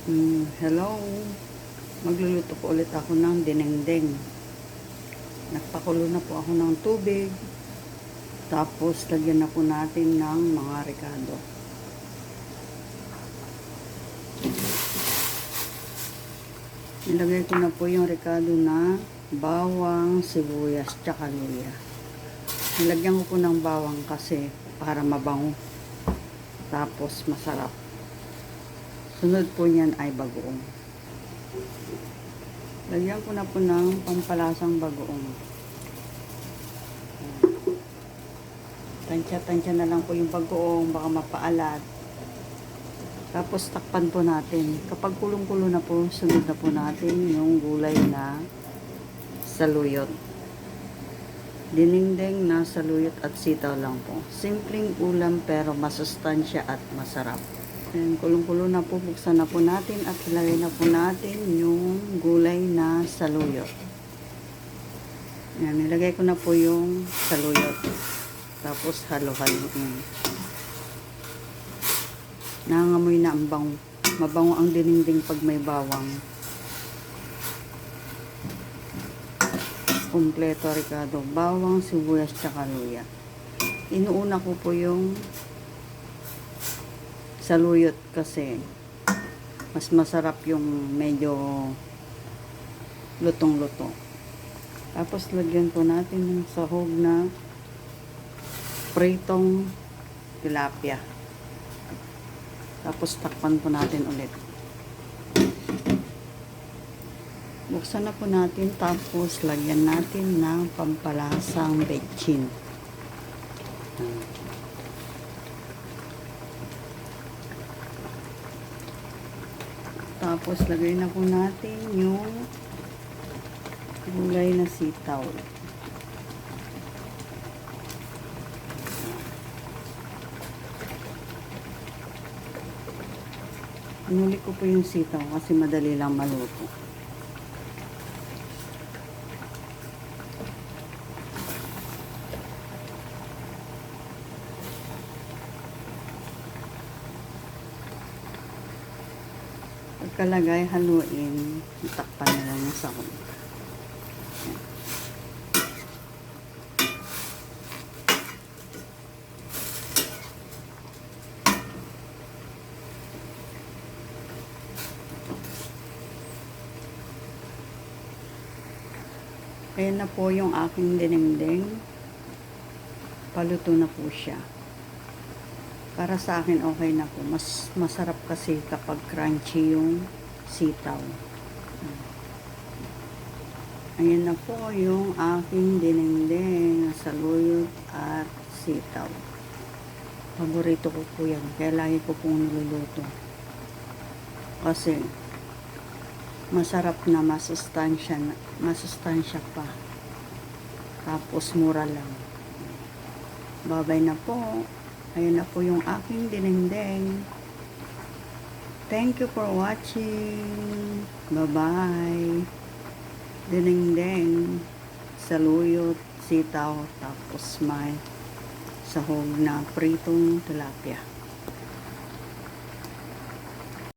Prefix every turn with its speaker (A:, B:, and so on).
A: Hello. Magluluto po ulit ako ng dinengdeng. Nagpakulo na po ako ng tubig. Tapos, lagyan na po natin ng mga rekado. Nilagay ko na po yung rekado na bawang, sibuyas, tsaka luya. Nilagyan ko po ng bawang kasi para mabango. Tapos, masarap. Sunod po niyan ay bagoong. Lagyan ko na po ng pampalasang bagoong. Tansya-tansya na lang po yung bagoong, baka mapaalat. Tapos takpan po natin. Kapag kulong-kulo na po, sunod na po natin yung gulay na saluyot. Dinengdeng na saluyot at sitaw lang po. Simpleng ulam pero masustansya at masarap. Ayan, kulong-kulo na po, buksan na po natin at ilagay na po natin yung gulay na saluyot. Ayan, nilagay ko na po yung saluyot. Tapos halo-haloin. Nangangamoy na ang bango. Mabango ang dinengdeng pag may bawang. Kompleto rekado. Bawang, sibuyas, tsaka luya. Inuuna ko po yung saluyot kasi mas masarap yung medyo lutong-luto. Tapos lagyan po natin ng sahog na pritong tilapia. Tapos takpan po natin ulit. Buksan na po natin, tapos lagyan natin ng pampalasang betchin. Tapos lagay na po natin yung gulay na sitaw. Inuli ko po yung sitaw kasi madali lang maluto. Pagkalagay, haluin, takpan na lang yung sahog. Ayan na po yung aking dinengdeng. Paluto na po siya. Para sa akin, okay na po. Mas masarap kasi kapag crunchy yung sitaw. Ayan na po yung aking dinengdeng, saluyot at sitaw. Paborito ko po yan. Kaya lagi ko pong niluluto. Kasi masarap na, masustansya pa. Tapos mura lang. Babay na po. Ayan na po yung aking dinengdeng. Thank you for watching. Bye-bye. Dinengdeng, saluyot, sitaw, tapos may sahog na pritong tilapia.